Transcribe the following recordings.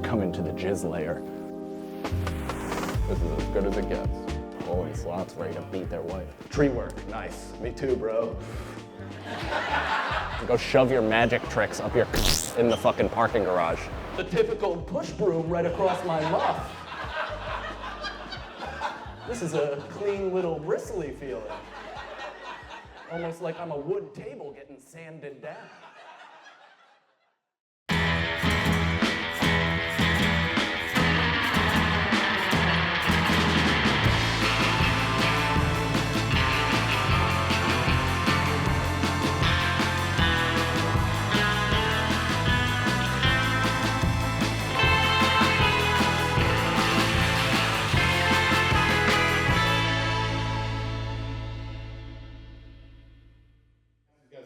coming to the jizz layer. This is as good as it gets. Pulling slots, ready to beat their wife. Tree work, nice. Me too, bro. Go shove your magic tricks up your in the fucking parking garage. The typical push broom right across my muff. This is a clean little bristly feeling. Almost like I'm a wood table getting sanded down.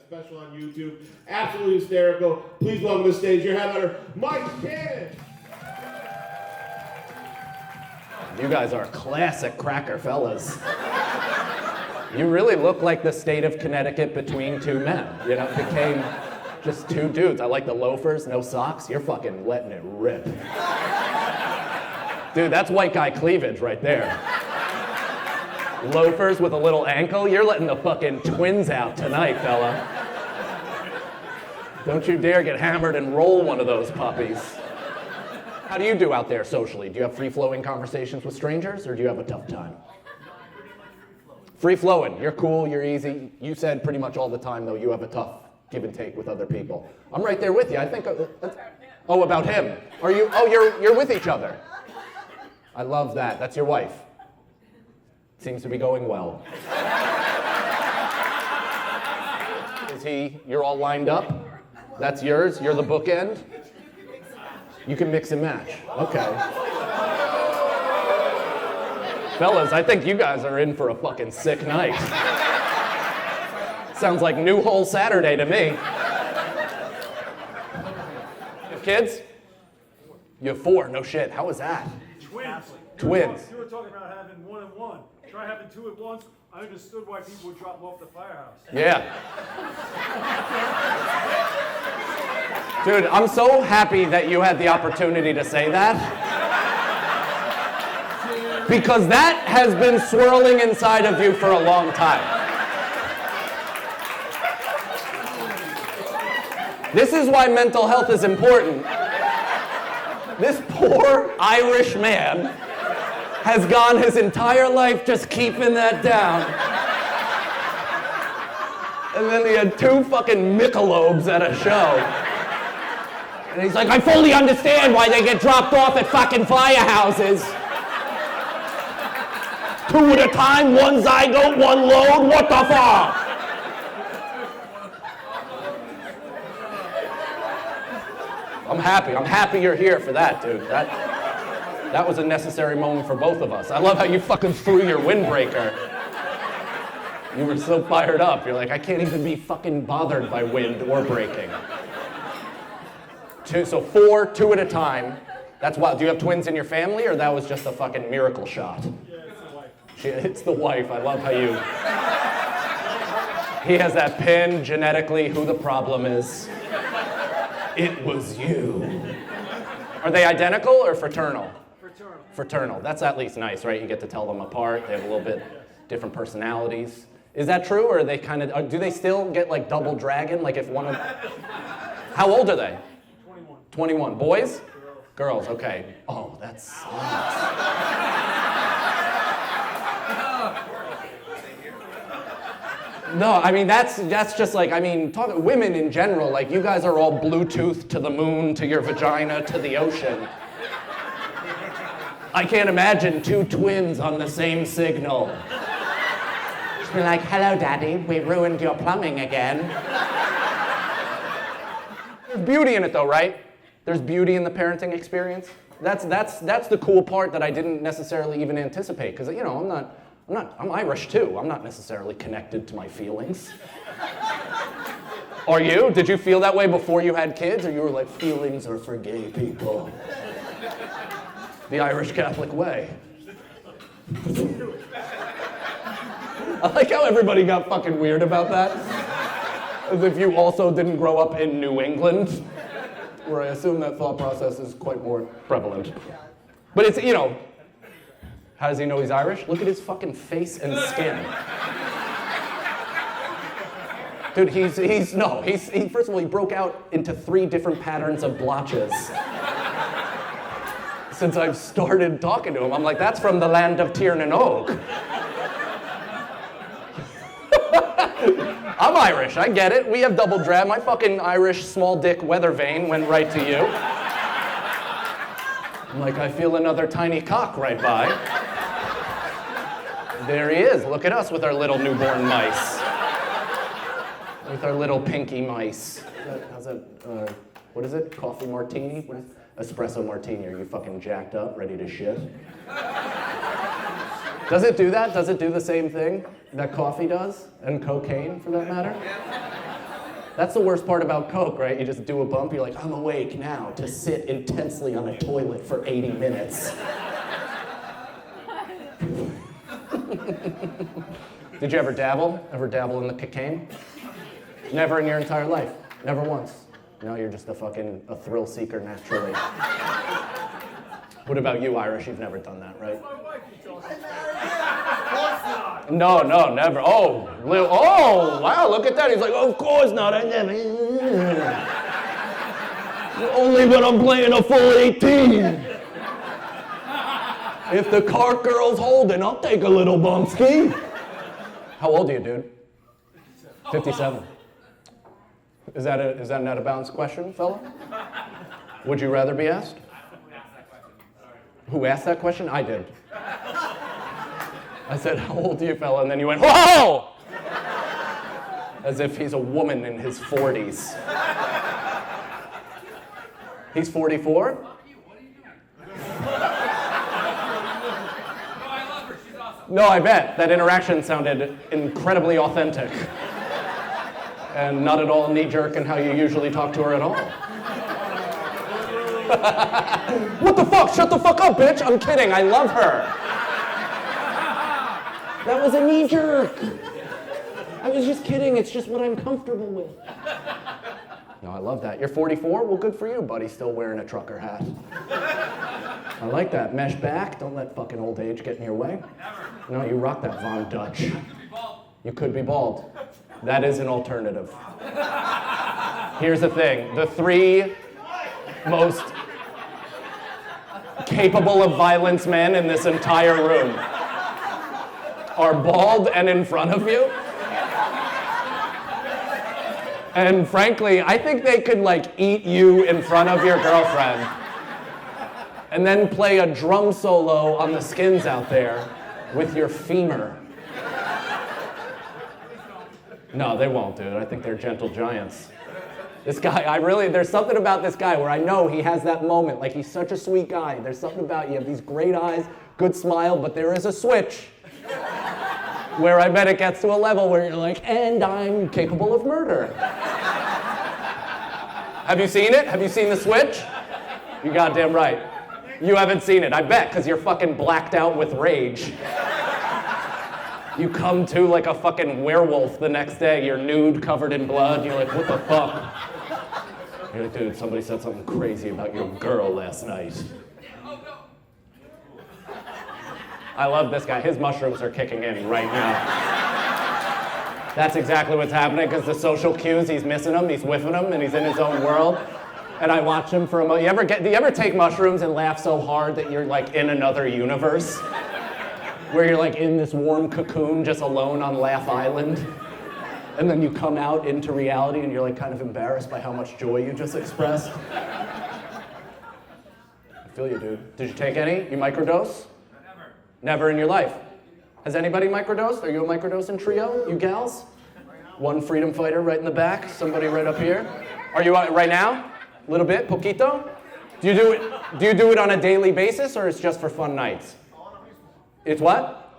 Special on YouTube, absolutely hysterical. Please welcome to the stage your headliner, Mike Cannon. You guys are classic cracker fellas. You really look like the state of Connecticut between two men. You know, it became just two dudes. I like the loafers, no socks. You're fucking letting it rip. Dude, that's white guy cleavage right there. Loafers with a little ankle, you're letting the fucking twins out tonight, fella. Don't you dare get hammered and roll one of those puppies. How do you do out there socially? Do you have free-flowing conversations with strangers, or do you have a tough time? Free-flowing, you're cool, you're easy. You said pretty much all the time, though, you have a tough give and take with other people. I'm right there with you, I think. Oh, about him. Are you? Oh, you're with each other. I love that. That's your wife. Seems to be going well. Is he, you're all lined up? That's yours? You're the bookend? You can mix and match. Okay. Fellas, I think you guys are in for a fucking sick night. Sounds like New Hole Saturday to me. You have kids? You have 4, no shit. How was that? Twins. You were talking about having 1 and 1. Try having 2 at once. I understood why people would drop them off the firehouse. Yeah. Dude, I'm so happy that you had the opportunity to say that. Because that has been swirling inside of you for a long time. This is why mental health is important. This poor Irish man has gone his entire life just keeping that down. And then he had 2 fucking Michelobes at a show. And he's like, I fully understand why they get dropped off at fucking firehouses. 2 at a time, 1 zygote, 1 load, what the fuck? I'm happy you're here for that, dude. That was a necessary moment for both of us. I love how you fucking threw your windbreaker. You were so fired up. You're like, I can't even be fucking bothered by wind or breaking. 4, 2 at a time. That's wild. Do you have twins in your family, or that was just a fucking miracle shot? Yeah, it's the wife. It's the wife. I love how you... He has that pin, genetically, who the problem is. It was you. Are they identical or fraternal? Fraternal. That's at least nice, right? You get to tell them apart. They have a little bit different personalities. Is that true, or are they kind of, do they still get like double dragon? Like if one of, how old are they? 21. 21. Boys? Girls, okay. Oh, that's No, I mean, that's just like, I mean, women in general, like you guys are all Bluetooth to the moon, to your vagina, to the ocean. I can't imagine 2 twins on the same signal. Just be like, hello, Daddy, we ruined your plumbing again. There's beauty in it though, right? There's beauty in the parenting experience. That's the cool part that I didn't necessarily even anticipate, because you know, I'm Irish too. I'm not necessarily connected to my feelings. Are you? Did you feel that way before you had kids, or you were like, feelings are for gay people? The Irish Catholic way. I like how everybody got fucking weird about that. As if you also didn't grow up in New England. where I assume that thought process is quite more prevalent. But it's, you know, how does he know he's Irish? Look at his fucking face and skin. Dude, he first of all, he broke out into 3 different patterns of blotches. Since I've started talking to him, I'm like, that's from the land of Tiernan Oak. I'm Irish, I get it. We have double drab. My fucking Irish small dick weather vane went right to you. I'm like, I feel another tiny cock right by. There he is. Look at us with our little newborn mice. With our little pinky mice. How's that, what is it? Coffee martini? What is espresso martini? Are you fucking jacked up, ready to shit? Does it do that? Does it do the same thing that coffee does? And cocaine, for that matter? That's the worst part about coke, right? You just do a bump, you're like, I'm awake now to sit intensely on a toilet for 80 minutes. Did you ever dabble? Ever dabble in the cocaine? Never in your entire life. Never once. No, you're just a thrill seeker naturally. What about you, Irish? You've never done that, right? No, never. Oh, wow, look at that. He's like, of course not, I never. Only when I'm playing a full 18. If the cart girl's holding, I'll take a little bumpski. How old are you, dude? 57. Is that an out of bounds question, fella? Would you rather be asked? Who asked that question? I did. I said, how old are you, fella? And then you went, whoa! As if he's a woman in his 40s. He's 44? What are you doing? I love her. She's awesome. No, I bet. That interaction sounded incredibly authentic. And not at all knee-jerk in how you usually talk to her at all. What the fuck? Shut the fuck up, bitch! I'm kidding, I love her. That was a knee-jerk. I was just kidding, it's just what I'm comfortable with. No, I love that. You're 44? Well, good for you, buddy, still wearing a trucker hat. I like that. Mesh back, don't let fucking old age get in your way. No, you rock that Von Dutch. You could be bald. That is an alternative. Here's the thing. The 3 most capable of violence men in this entire room are bald and in front of you. And frankly, I think they could like eat you in front of your girlfriend and then play a drum solo on the skins out there with your femur. No, they won't, dude. I think they're gentle giants. This guy, there's something about this guy where I know he has that moment, like he's such a sweet guy. There's something about you have these great eyes, good smile, but there is a switch where I bet it gets to a level where you're like, and I'm capable of murder. Have you seen it? Have you seen the switch? You goddamn right. You haven't seen it, I bet, because you're fucking blacked out with rage. You come to like a fucking werewolf the next day, you're nude, covered in blood, you're like, what the fuck? You're like, dude, somebody said something crazy about your girl last night. I love this guy. His mushrooms are kicking in right now. That's exactly what's happening, because the social cues, he's missing them, he's whiffing them, and he's in his own world. And I watch him for a moment. Do you ever take mushrooms and laugh so hard that you're like in another universe? Where you're like in this warm cocoon just alone on Laugh Island. And then you come out into reality and you're like kind of embarrassed by how much joy you just expressed. I feel you, dude. Did you take any? You microdose? Never. Never in your life. Has anybody microdosed? Are you a microdosing trio, you gals? One freedom fighter right in the back, somebody right up here. Are you right now? A little bit, poquito? Do you do it on a daily basis or it's just for fun nights? It's what?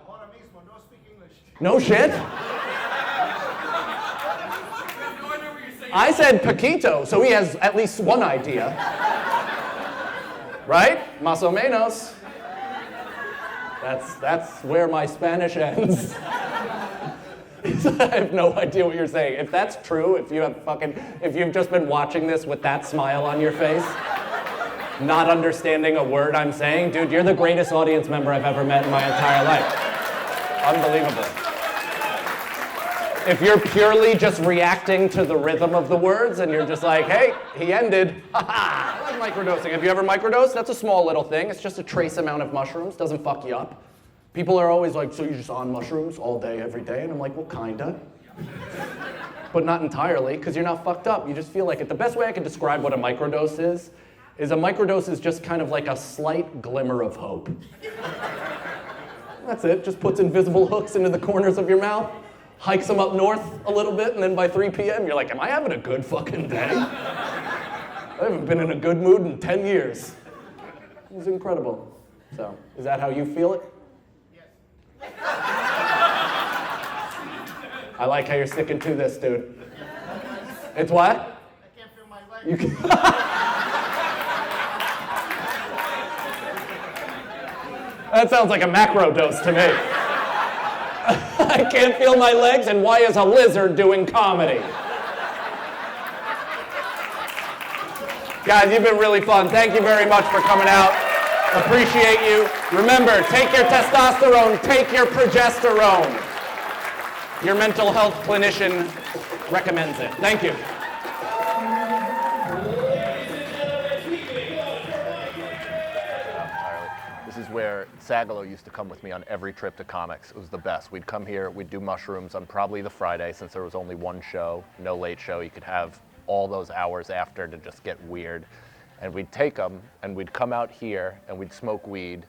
No shit? I said Paquito, so he has at least one idea. Right? Más o menos. That's where my Spanish ends. I have no idea what you're saying. If that's true, if you've just been watching this with that smile on your face, not understanding a word I'm saying, dude, you're the greatest audience member I've ever met in my entire life. Unbelievable. If you're purely just reacting to the rhythm of the words and you're just like, hey, he ended, ha-ha, I like microdosing. Have you ever microdosed? That's a small little thing. It's just a trace amount of mushrooms, doesn't fuck you up. People are always like, so you're just on mushrooms all day, every day? And I'm like, well, kinda. But not entirely, because you're not fucked up. You just feel like it. The best way I can describe what a microdose is a microdose is just kind of like a slight glimmer of hope. That's it, just puts invisible hooks into the corners of your mouth, hikes them up north a little bit, and then by 3 p.m. you're like, am I having a good fucking day? I haven't been in a good mood in 10 years. It was incredible. So, is that how you feel it? Yes. I like how you're sticking to this, dude. It's what? I can't feel my legs. You can That sounds like a macro dose to me. I can't feel my legs, and why is a lizard doing comedy? Guys, you've been really fun. Thank you very much for coming out. Appreciate you. Remember, take your testosterone, take your progesterone. Your mental health clinician recommends it. Thank you. This is where Sagalo used to come with me on every trip to comics. It was the best. We'd come here, we'd do mushrooms on probably the Friday, since there was only one show, no late show. You could have all those hours after to just get weird. And we'd take them, and we'd come out here, and we'd smoke weed,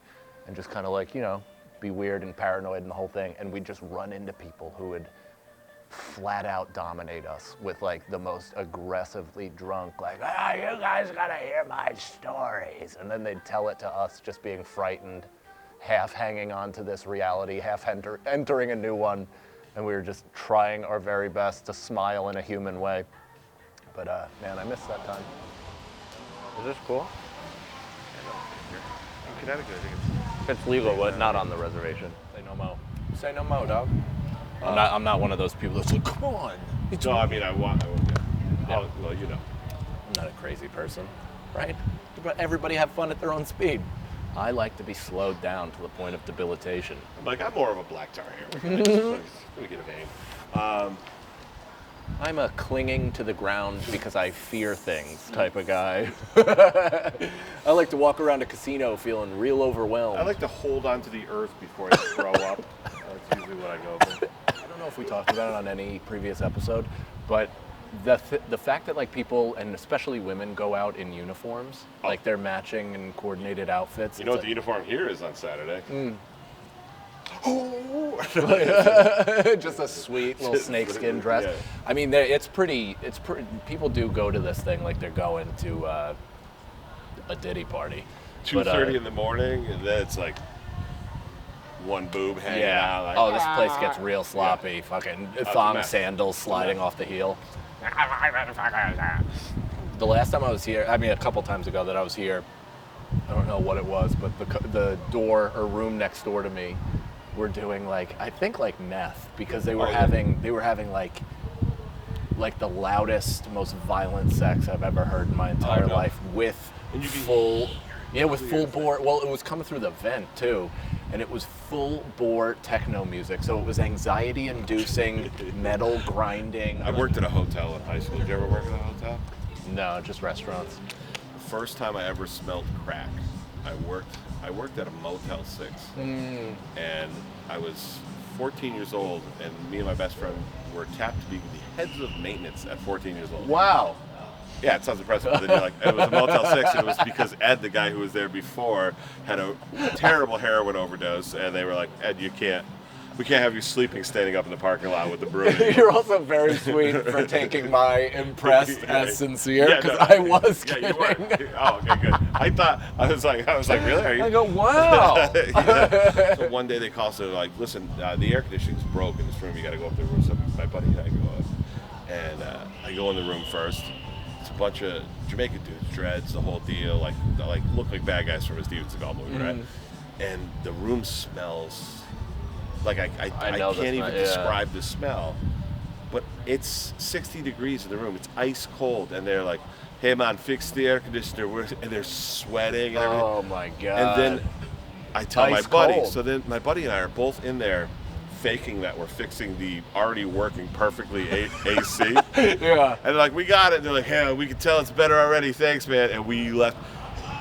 and just kind of like, you know, be weird and paranoid and the whole thing. And we'd just run into people who would flat out dominate us with like the most aggressively drunk, like, ah, you guys gotta hear my stories. And then they'd tell it to us just being frightened, half hanging on to this reality, half entering a new one. And we were just trying our very best to smile in a human way. But man, I missed that time. Is this cool? In Connecticut, I think It's legal, but not on the reservation. Say no mo. Say no mo, dog. I'm not one of those people that's like, come on. No, I mean, I want. Yeah. Oh, well, you know. I'm not a crazy person, right? But everybody have fun at their own speed. I like to be slowed down to the point of debilitation. I'm more of a black tar here. Let me get a name. I'm a clinging to the ground because I fear things type of guy. I like to walk around a casino feeling real overwhelmed. I like to hold on to the earth before I throw up. That's usually what I go for. I don't know if we talked about it on any previous episode, but the fact that like people, and especially women, go out in uniforms, like they're matching and coordinated outfits. You know what the uniform here is on Saturday? Just a sweet little snakeskin dress. Yeah. I mean, it's pretty. People do go to this thing like they're going to a Diddy party. 2:30 in the morning, and then it's like one boob hanging out. Like, oh, this place gets real sloppy. Fucking thong mess. sandals sliding off the heel. The last time I was here, I mean, a couple times ago that I was here, I don't know what it was, but the door or room next door to me were doing like, I think like meth, because they were having like the loudest, most violent sex I've ever heard in my entire life with full bore. Well, it was coming through the vent too, and it was full bore techno music. So it was anxiety inducing, metal grinding. I worked at a hotel in high school. Did you ever work at a hotel? No, just restaurants. The first time I ever smelled crack, I worked at a Motel 6, and I was 14 years old, and me and my best friend were tapped to be the heads of maintenance at 14 years old. Wow. Yeah, it sounds impressive. But then you're like, it was a Motel 6, and it was because Ed, the guy who was there before, had a terrible heroin overdose, and they were like, Ed, we can't have you sleeping standing up in the parking lot with the broom. You're also very sweet for taking my impressed as sincere, because I was kidding. Yeah, you were. Oh, okay, good. I was like, really? Are you? I go, wow. Yeah. So one day they call, so they're like, listen, the air conditioning's broke in this room. You got to go up there. So my buddy and I go up, and I go in the room first. It's a bunch of Jamaican dudes, dreads, the whole deal, like look like bad guys from a Steven Seagal movie, right? And the room smells like I know the can't smell, even yeah. describe the smell. But it's 60 degrees in the room. It's ice cold, and they're like, "Hey man, fix the air conditioner," and they're sweating and everything. Oh my god. And then I tell Ice my buddy. cold. So then my buddy and I are both in there, faking that we're fixing the already working perfectly AC. Yeah. And they're like, "We got it." And they're like, "Hey, we can tell it's better already. Thanks, man." And we left.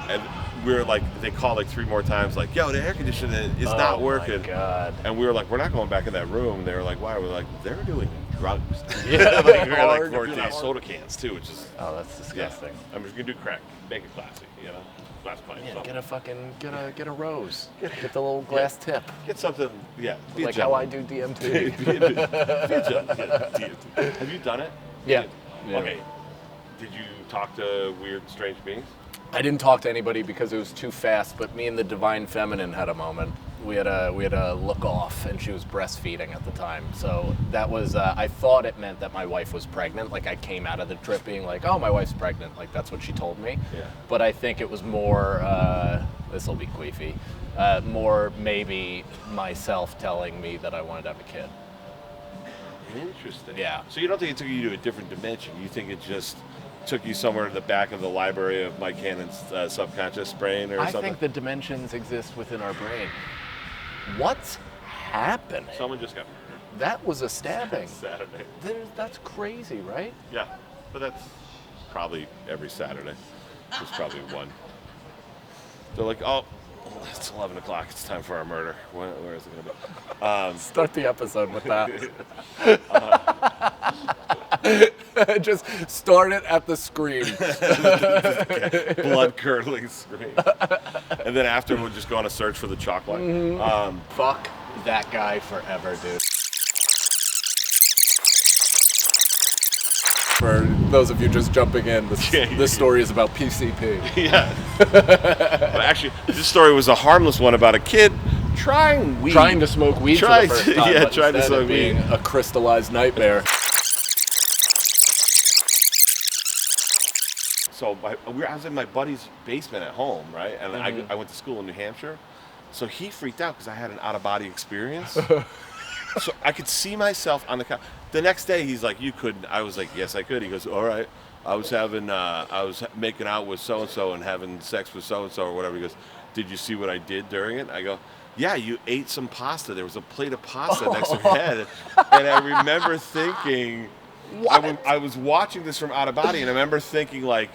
And we were like, they called like 3 more times, like, "Yo, the air conditioner is not working." Oh my god. And we were like, "We're not going back in that room." And they were like, "Why?" We're like, "They're doing drugs." Yeah, like, we had like hard. 14 soda cans too, which is Oh, that's disgusting. I'm just gonna do crack, make it classy, you know, glass pipe. Yeah, something. get a fucking get a rose. Get the little glass tip. Get something, yeah. Be a Like how I gentleman. do DMT. Be a gentleman. Yeah, DMT. Have you done it? Yeah. Yeah. Okay. Did you talk to weird, strange beings? I didn't talk to anybody because it was too fast, but me and the Divine Feminine had a moment. We had a look off, and she was breastfeeding at the time. So that was, I thought it meant that my wife was pregnant. Like I came out of the trip being like, oh, my wife's pregnant. Like that's what she told me. Yeah. But I think it was more, this will be queefy, more maybe myself telling me that I wanted to have a kid. Interesting. Yeah. So you don't think it took you to a different dimension? You think it just took you somewhere in the back of the library of Mike Cannon's subconscious brain or I something? think the dimensions exist within our brain. What's happening? Someone just got murdered That was a stabbing. Saturday. That's crazy, right? Yeah, but that's probably every Saturday. There's probably one. They're like, "Oh, it's 11 o'clock. It's time for our murder. Where is it going to be?" Start the episode with that. Just start it at the scream. Blood curdling scream. And then after, we'll just go on a search for the chocolate. Fuck that guy forever, dude. For those of you just jumping in, this story is about PCP. Yeah. But actually, this story was a harmless one about a kid trying weed. Trying to smoke weed for the first time, but trying to instead of smoke weed. being a crystallized nightmare. So I was in my buddy's basement at home, right? And Mm-hmm. I went to school in New Hampshire. So he freaked out because I had an out-of-body experience. So I could see myself on the couch. The next day, he's like, "You couldn't." I was like, "Yes, I could." He goes, "All right." I was making out with so-and-so and having sex with so-and-so or whatever. He goes, "Did you see what I did during it?" I go, "Yeah, you ate some pasta. There was a plate of pasta next to your head." And I remember thinking, I was watching this from out of body, and I remember thinking, like,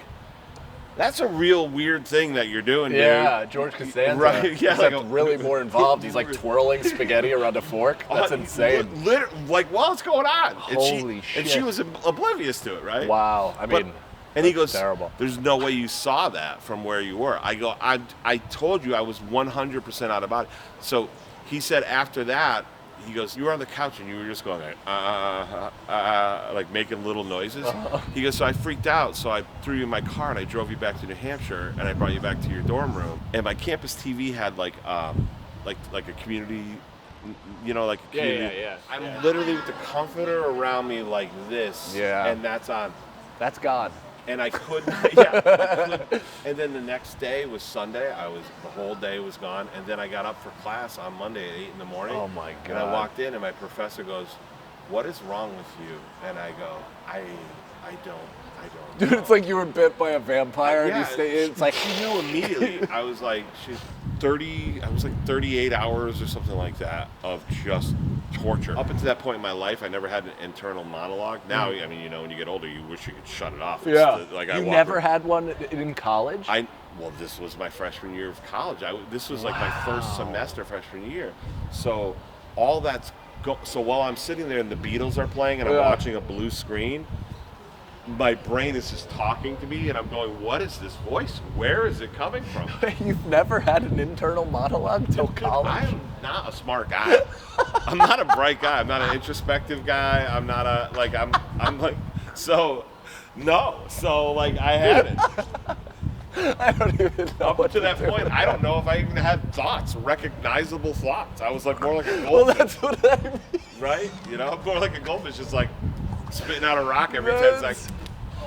that's a real weird thing that you're doing, dude. Yeah, George Costanza. Right, yeah, Except like a- really more involved. He's like twirling spaghetti around a fork. That's insane. Like, what's going on? Holy And she shit. was oblivious to it, right? Wow. I But- mean, and he that's goes, terrible. "There's no way you saw that from where you were." I go, I told you I was 100% out of body. So he said after that, he goes, "You were on the couch and you were just going like making little noises." He goes, "So I freaked out, so I threw you in my car and I drove you back to New Hampshire and I brought you back to your dorm room. And my campus TV had like a community, you know, like a community. yeah. I'm literally with the comforter around me like this, Yeah. and that's on." That's God. And I couldn't, yeah. I couldn't. And then the next day was Sunday. The whole day was gone. And then I got up for class on Monday at 8 in the morning. Oh my And I God. walked in and my professor goes, "What is wrong with you?" And I go, I don't Dude, know." it's like you were bit by a vampire and you stay in. It's like, she knew immediately. I was like, she's 38 hours or something like that of just torture. Up until that point in my life, I never had an internal monologue. Now, I mean, you know, when you get older, you wish you could shut it off. It's I you walk never around- had one in college? Well, this was my freshman year of college. This was like my first semester freshman year. So all that's so while I'm sitting there and the Beatles are playing and I'm watching a blue screen, my brain is just talking to me and I'm going, "What is this voice? Where is it coming from?" You've never had an internal monologue till college? I'm not a smart guy. I'm not a bright guy. I'm not an introspective guy. I'm not a I'm like so no. So like I had it. I don't even know. Up to that point, I don't know if I even had thoughts, recognizable thoughts. I was like more like a goldfish. Well, that's what I mean. Right? You know, more like a goldfish, just like spitting out a rock every 10 That's- seconds.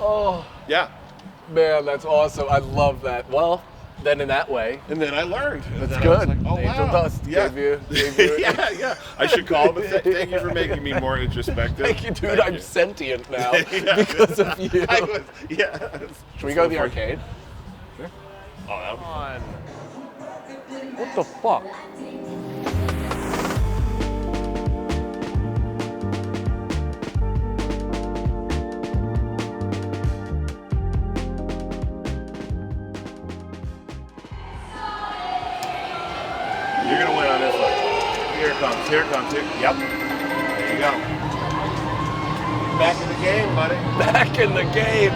Oh, Yeah. man, that's awesome. I love that. Well, then in that way, And then I learned. And that's then I was good. like, oh, Angel wow. dust Yeah. gave you yeah. I should call him and say, thank you for making me more introspective. Thank you, dude. Thank I'm you. sentient now Yeah. because of you. Yeah. Should we go to the arcade? Oh, that Come on. What the fuck? You're gonna win on this one. Here it comes. Here it comes. Here. Yep. There you go. Back in the game, buddy. Back in the game.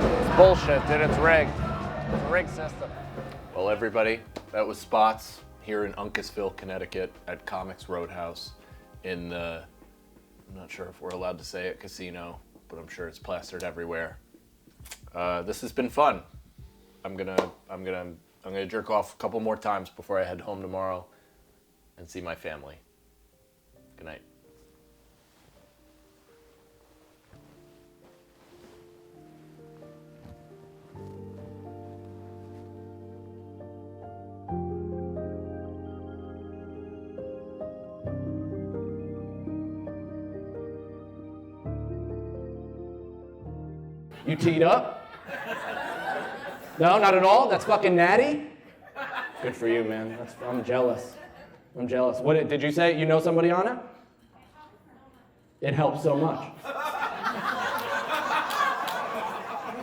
It's bullshit, dude. It's rigged. It's a rigged system. Well, everybody, that was Spots here in Uncasville, Connecticut at Comics Roadhouse in the, I'm not sure if we're allowed to say it, casino, but I'm sure it's plastered everywhere. This has been fun. I'm gonna jerk off a couple more times before I head home tomorrow and see my family. Good night. You teed up? No, not at all? That's fucking natty? Good for you, man. I'm jealous. I'm jealous. What did you say? You know somebody on it? It helps so much.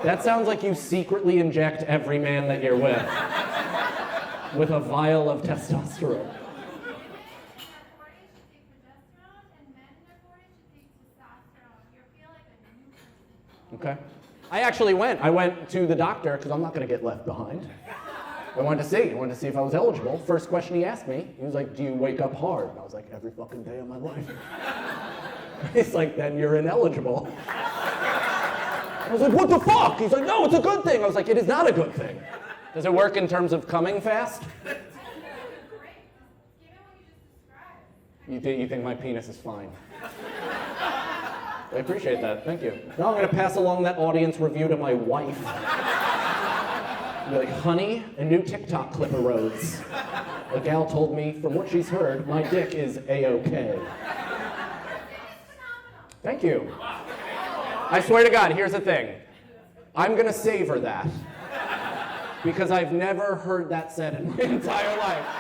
That sounds like you secretly inject every man that you're with a vial of testosterone. Okay. I actually went. I went to the doctor because I'm not going to get left behind. I wanted to see if I was eligible. First question he asked me, he was like, do you wake up hard? And I was like, every fucking day of my life. He's like, then you're ineligible. I was like, what the fuck? He's like, no, it's a good thing. I was like, it is not a good thing. Does it work in terms of coming fast? You think my penis is fine? I appreciate that, thank you. Now I'm gonna pass along that audience review to my wife. Be like, honey, a new TikTok clip arose. A gal told me, from what she's heard, my dick is A-OK. Thank you. I swear to God, here's the thing. I'm gonna savor that. Because I've never heard that said in my entire life.